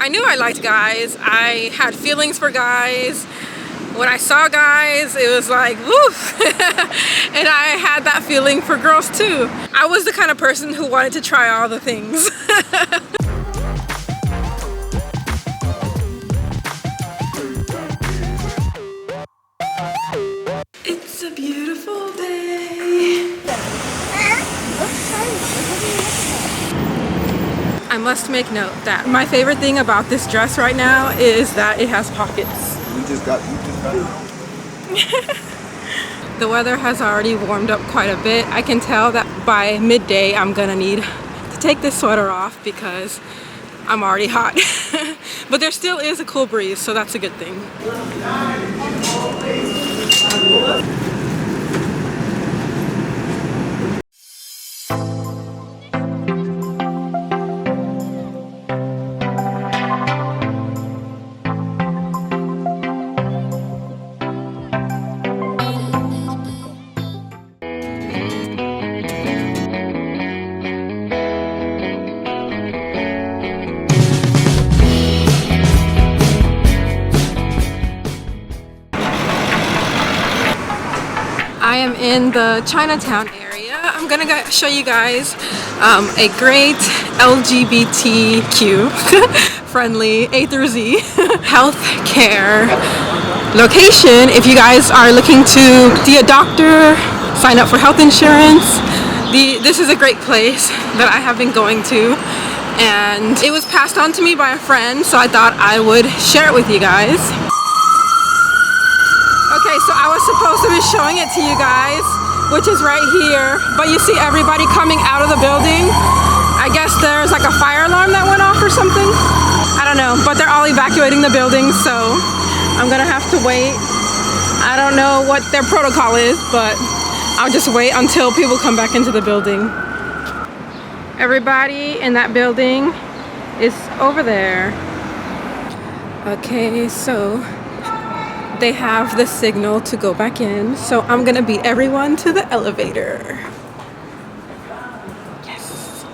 I knew I liked guys. I had feelings for guys. When I saw guys, it was like, woof. And I had that feeling for girls too. I was the kind of person who wanted to try all the things. It's a beautiful day. I must make note that my favorite thing about this dress right now is that it has pockets. You just got it. The weather has already warmed up quite a bit. I can tell that by midday I'm gonna need to take this sweater off because I'm already hot. But there still is a cool breeze, so that's a good thing. I am in the Chinatown area. I'm gonna show you guys a great LGBTQ friendly A through Z healthcare location. If you guys are looking to see a doctor, sign up for health insurance, this is a great place that I have been going to, and it was passed on to me by a friend, so I thought I would share it with you guys. Okay, so I was supposed to be showing it to you guys, which is right here, but you see everybody coming out of the building. I guess there's like a fire alarm that went off or something. I don't know, but they're all evacuating the building, so I'm gonna have to wait. I don't know what their protocol is, but I'll just wait until people come back into the building. Everybody in that building is over there. Okay, so they have the signal to go back in, so I'm gonna beat everyone to the elevator. Yes.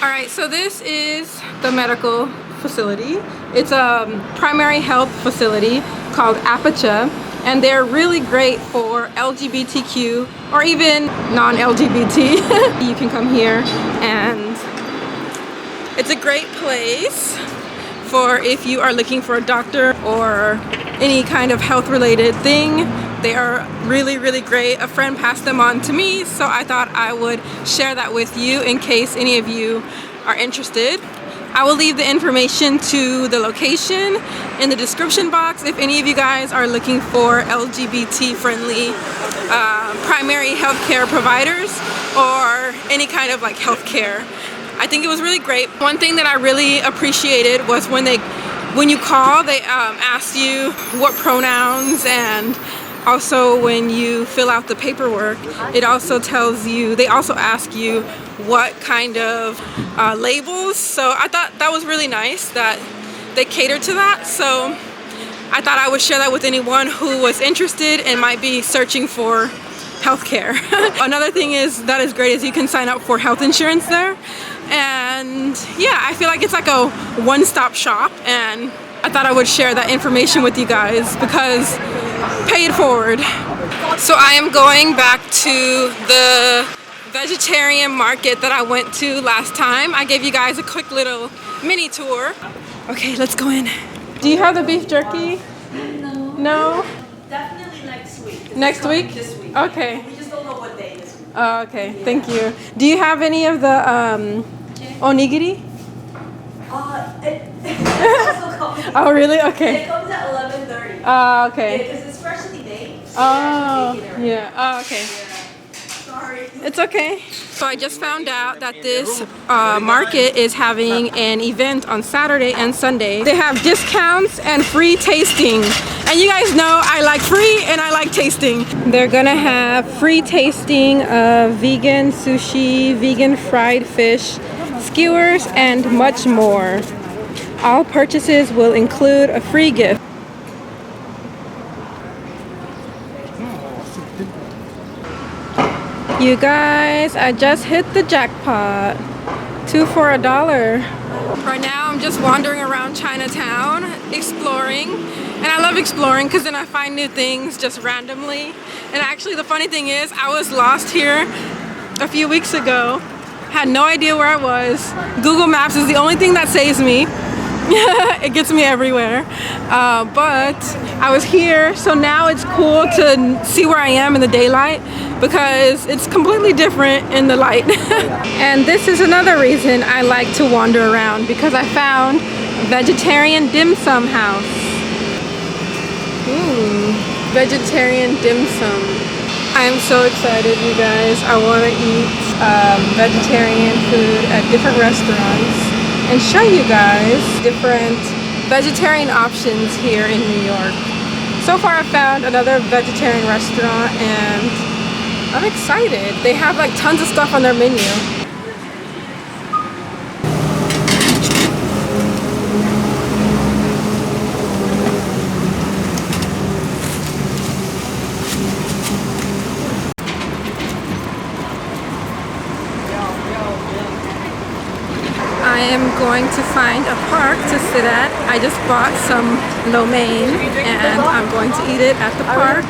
Alright, so this is the medical facility. It's a primary health facility called APICHA, and they're really great for LGBTQ or even non-LGBT. You can come here, and it's a great place for if you are looking for a doctor or any kind of health related thing. They are really, really great. A friend passed them on to me, so I thought I would share that with you in case any of you are interested. I will leave the information to the location in the description box if any of you guys are looking for LGBT friendly primary healthcare providers or any kind of like healthcare. I think it was really great. One thing that I really appreciated was when you call, they ask you what pronouns, and also when you fill out the paperwork, it also tells you, they also ask you what kind of labels. So I thought that was really nice that they cater to that. So I thought I would share that with anyone who was interested and might be searching for healthcare. Another thing that is great is you can sign up for health insurance there. And yeah, I feel like it's like a one-stop shop, and I thought I would share that information with you guys because pay it forward. So I am going back to the vegetarian market that I went to last time. I gave you guys a quick little mini tour. Okay, let's go in. Do you have the beef jerky? No. No? Definitely next week. Next week? This week. Okay. We just don't know what day this week. Oh, okay. Yeah. Thank you. Do you have any of the onigiri? It's also coming. Oh, really? Okay. It comes at 11:30. Oh, okay. Because it's freshly baked. So Oh, yeah. yeah. Oh, okay. Yeah. Sorry. It's okay. So I just found out that this market is having an event on Saturday and Sunday. They have discounts and free tasting. And you guys know I like free and I like tasting. They're gonna have free tasting of vegan sushi, vegan fried fish, skewers, and much more. All purchases will include a free gift. You guys, I just hit the jackpot. 2 for $1. Right now I'm just wandering around Chinatown, exploring. And I love exploring because then I find new things just randomly. And actually the funny thing is, I was lost here a few weeks ago. Had no idea where I was. Google Maps is the only thing that saves me. It gets me everywhere. But I was here, so now it's cool to see where I am in the daylight because it's completely different in the light. And this is another reason I like to wander around, because I found a vegetarian dim sum house. Ooh, vegetarian dim sum. I am so excited, you guys. I want to eat vegetarian food at different restaurants and show you guys different vegetarian options here in New York. So far I found another vegetarian restaurant and I'm excited. They have like tons of stuff on their menu. I am going to find a park to sit at. I just bought some lo mein and I'm going to eat it at the park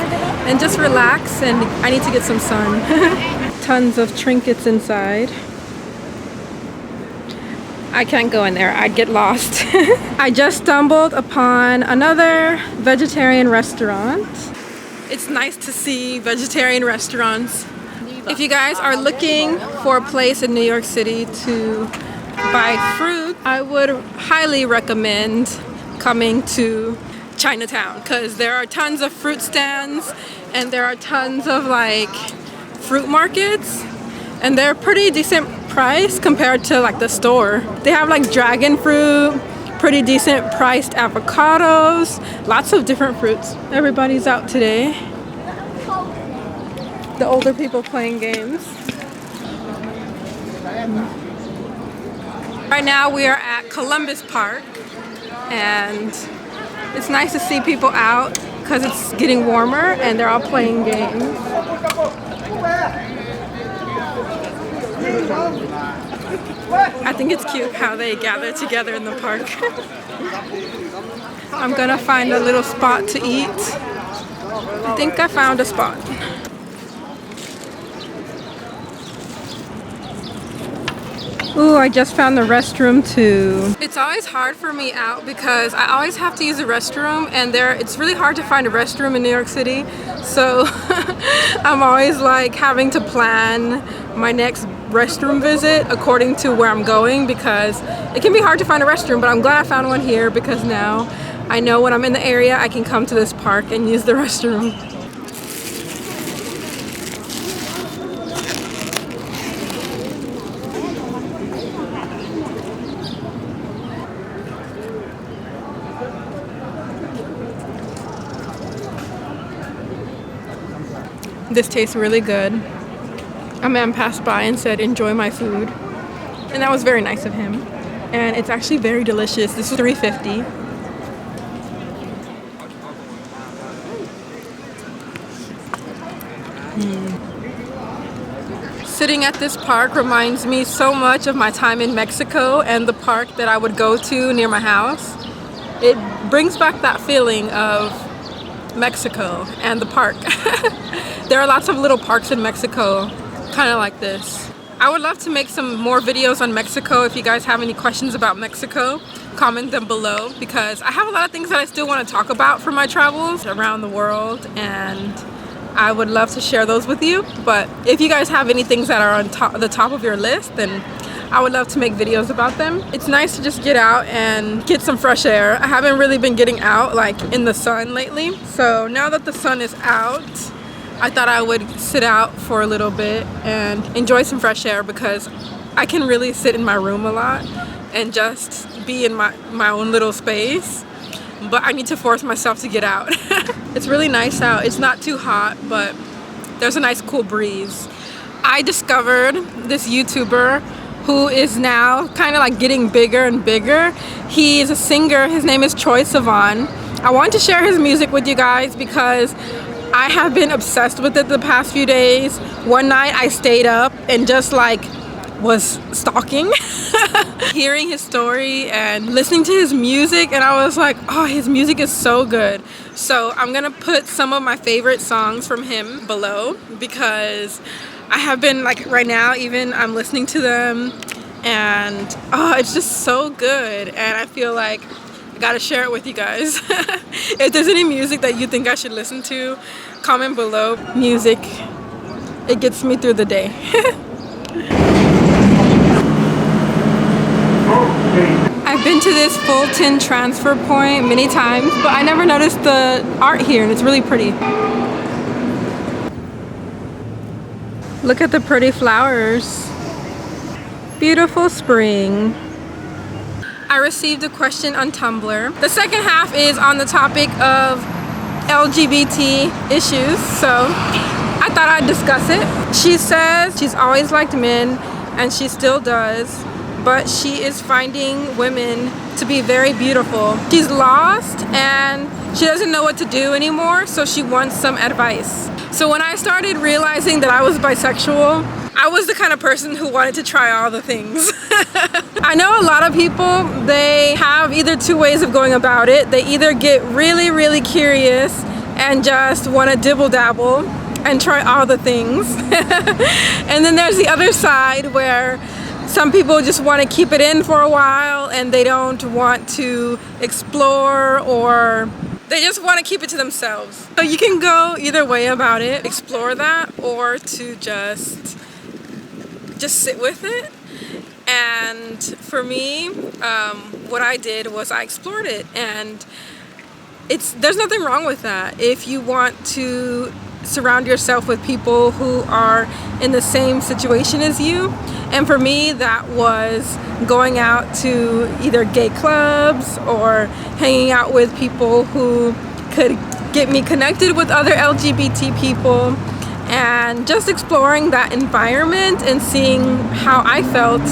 and just relax, and I need to get some sun. Tons of trinkets inside. I can't go in there, I'd get lost. I just stumbled upon another vegetarian restaurant. It's nice to see vegetarian restaurants. If you guys are looking for a place in New York City to buy fruit, I would highly recommend coming to Chinatown because there are tons of fruit stands and there are tons of like fruit markets, and they're pretty decent price compared to like the store. They have like dragon fruit, pretty decent priced avocados, lots of different fruits. Everybody's out today. The older people playing games. Right now we are at Columbus Park and it's nice to see people out because it's getting warmer and they're all playing games. I think it's cute how they gather together in the park. I'm gonna find a little spot to eat. I think I found a spot. Ooh, I just found the restroom too. It's always hard for me out because I always have to use a restroom, and it's really hard to find a restroom in New York City. So I'm always like having to plan my next restroom visit according to where I'm going because it can be hard to find a restroom, but I'm glad I found one here because now I know when I'm in the area I can come to this park and use the restroom. This tastes really good. A man passed by and said, "Enjoy my food." And that was very nice of him. And it's actually very delicious. This is $3.50. Sitting at this park reminds me so much of my time in Mexico and the park that I would go to near my house. It brings back that feeling of Mexico and the park. There are lots of little parks in Mexico, kind of like this. I would love to make some more videos on Mexico. If you guys have any questions about Mexico, comment them below because I have a lot of things that I still want to talk about from my travels around the world, and I would love to share those with you. But if you guys have any things that are on the top of your list, then I would love to make videos about them. It's nice to just get out and get some fresh air. I haven't really been getting out like in the sun lately. So now that the sun is out, I thought I would sit out for a little bit and enjoy some fresh air because I can really sit in my room a lot and just be in my own little space. But I need to force myself to get out. It's really nice out. It's not too hot, but there's a nice cool breeze. I discovered this YouTuber who is now kind of like getting bigger and bigger. He's a singer. His name is Sivan. I wanted to share his music with you guys because I have been obsessed with it the past few days. One night I stayed up and just like was stalking, hearing his story and listening to his music, and I was like, oh, his music is so good. So I'm gonna put some of my favorite songs from him below because I have been like right now even I'm listening to them and oh, it's just so good, and I feel like I gotta share it with you guys. If there's any music that you think I should listen to, comment below. Music, it gets me through the day. I've been to this Fulton transfer point many times, but I never noticed the art here, and it's really pretty. Look at the pretty flowers. Beautiful spring. I received a question on Tumblr. The second half is on the topic of LGBT issues, so I thought I'd discuss it. She says she's always liked men, and she still does, but she is finding women to be very beautiful. She's lost and she doesn't know what to do anymore, so she wants some advice. So when I started realizing that I was bisexual, I was the kind of person who wanted to try all the things. I know a lot of people, they have either two ways of going about it. They either get really, really curious and just want to dibble dabble and try all the things. And then there's the other side where some people just want to keep it in for a while and they don't want to explore, or they just want to keep it to themselves. So you can go either way about it, explore that, or to just sit with it. And for me, what I did was I explored it, and there's nothing wrong with that. If you want to surround yourself with people who are in the same situation as you. And for me, that was going out to either gay clubs or hanging out with people who could get me connected with other LGBT people, and just exploring that environment and seeing how I felt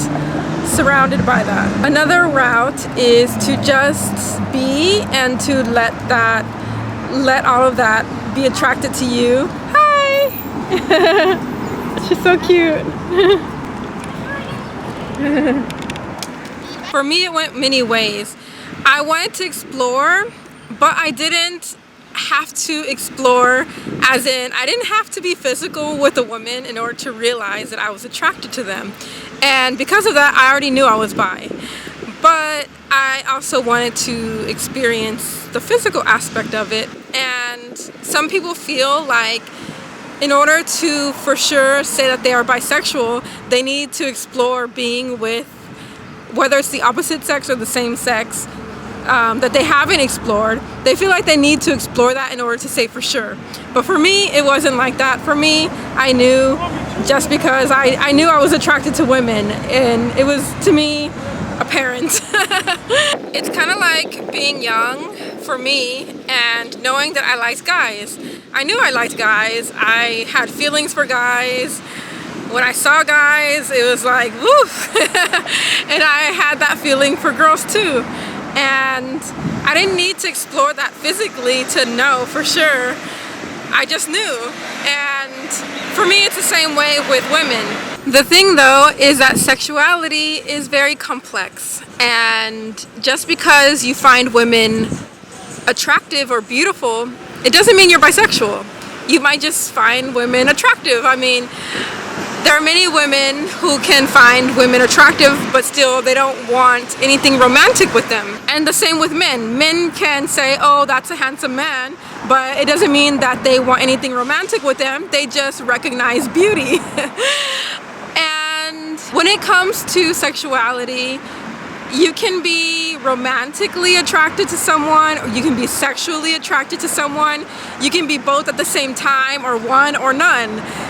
surrounded by that. Another route is to just be and to let all of that be attracted to you. Hi! She's so cute. For me, it went many ways. I wanted to explore, but I didn't have to explore, as in I didn't have to be physical with a woman in order to realize that I was attracted to them. And because of that, I already knew I was bi. But I also wanted to experience the physical aspect of it. And some people feel like in order to for sure say that they are bisexual, they need to explore being with, whether it's the opposite sex or the same sex, that they haven't explored. They feel like they need to explore that in order to say for sure. But for me, it wasn't like that. For me, I knew just because I knew I was attracted to women, and it was, to me, apparent. It's kind of like being young for me and knowing that I liked guys. I knew I liked guys. I had feelings for guys. When I saw guys, it was like, woof. And I had that feeling for girls too. And I didn't need to explore that physically to know for sure. I just knew. And for me, it's the same way with women. The thing though is that sexuality is very complex, and just because you find women attractive or beautiful, it doesn't mean you're bisexual. You might just find women attractive. I mean, there are many women who can find women attractive, but still they don't want anything romantic with them. And the same with men. Men can say, oh, that's a handsome man, but it doesn't mean that they want anything romantic with them. They just recognize beauty. And when it comes to sexuality, you can be romantically attracted to someone, or you can be sexually attracted to someone. You can be both at the same time, or one or none.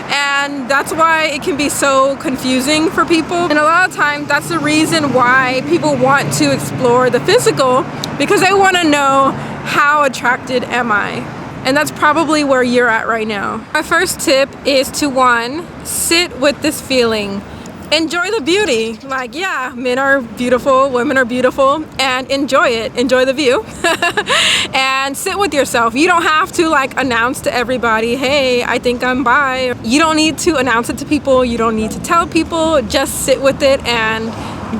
And that's why it can be so confusing for people. And a lot of times that's the reason why people want to explore the physical, because they want to know, how attracted am I? And that's probably where you're at right now. My first tip is to, one, sit with this feeling. enjoy the beauty. Like, yeah, men are beautiful, women are beautiful, and enjoy it. Enjoy the view. And sit with yourself. You don't have to like announce to everybody, hey, I think I'm bi. You don't need to announce it to people. You don't need to tell people. Just sit with it and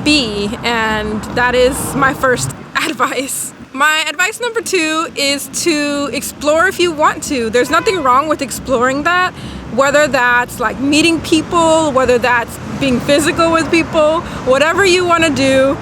be. And that is my first advice. My advice number 2 is to explore if you want to. There's nothing wrong with exploring that, whether that's like meeting people, whether that's being physical with people, whatever you want to do.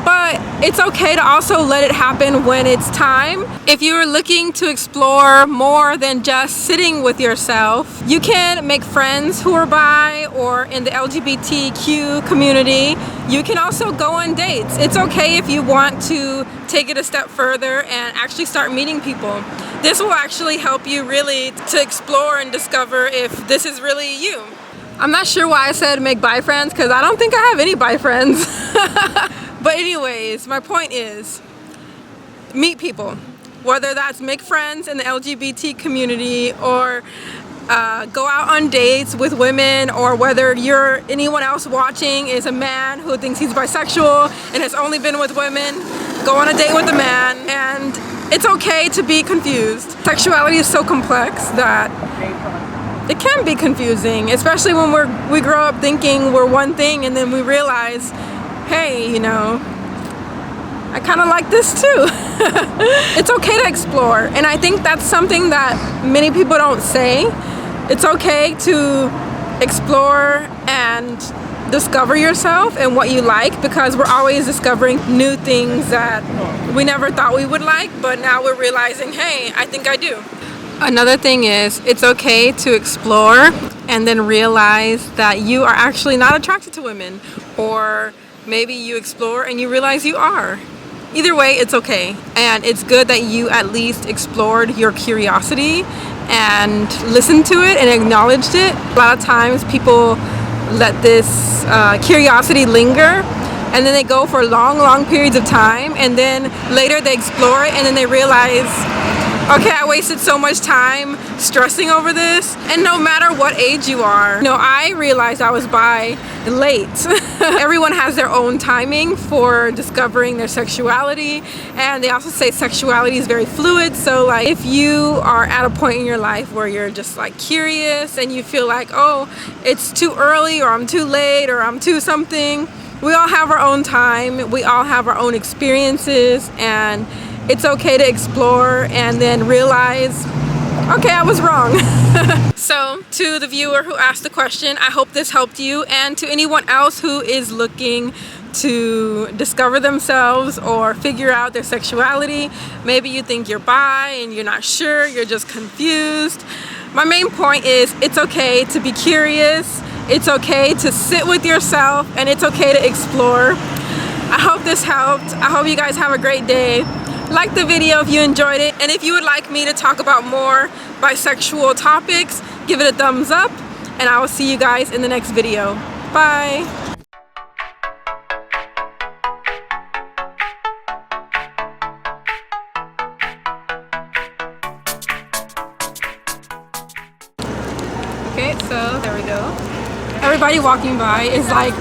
But it's okay to also let it happen when it's time. If you're looking to explore more than just sitting with yourself, you can make friends who are bi or in the LGBTQ community. You can also go on dates. It's okay if you want to take it a step further and actually start meeting people. This will actually help you really to explore and discover if this is really you. I'm not sure why I said make bi friends, because I don't think I have any bi friends. But anyways, my point is meet people, whether that's make friends in the LGBT community or go out on dates with women, or whether anyone else watching is a man who thinks he's bisexual and has only been with women, go on a date with a man. And it's okay to be confused. Sexuality is so complex that it can be confusing, especially when we grow up thinking we're one thing and then we realize, hey, you know, I kind of like this too. It's okay to explore, and I think that's something that many people don't say. It's okay to explore and discover yourself and what you like, because we're always discovering new things that we never thought we would like, but now we're realizing, hey, I think I do. Another thing is, it's okay to explore and then realize that you are actually not attracted to women, or maybe you explore and you realize you are. Either way, it's okay. And it's good that you at least explored your curiosity and listened to it and acknowledged it. A lot of times people let this curiosity linger, and then they go for long periods of time, and then later they explore it and then they realize, okay, I wasted so much time stressing over this. And no matter what age you are, I realized I was bi late. Everyone has their own timing for discovering their sexuality, and they also say sexuality is very fluid. So like, if you are at a point in your life where you're just like curious and you feel like, oh, it's too early, or I'm too late, or I'm too something, we all have our own time. We all have our own experiences, and it's okay to explore and then realize, okay, I was wrong. So to the viewer who asked the question, I hope this helped you, and to anyone else who is looking to discover themselves or figure out their sexuality. Maybe you think you're bi and you're not sure, you're just confused. My main point is, it's okay to be curious, it's okay to sit with yourself, and it's okay to explore. I hope this helped. I hope you guys have a great day. Like the video if you enjoyed it, and if you would like me to talk about more bisexual topics, give it a thumbs up, and I will see you guys in the next video. Bye! Okay, so there we go. Everybody walking by is like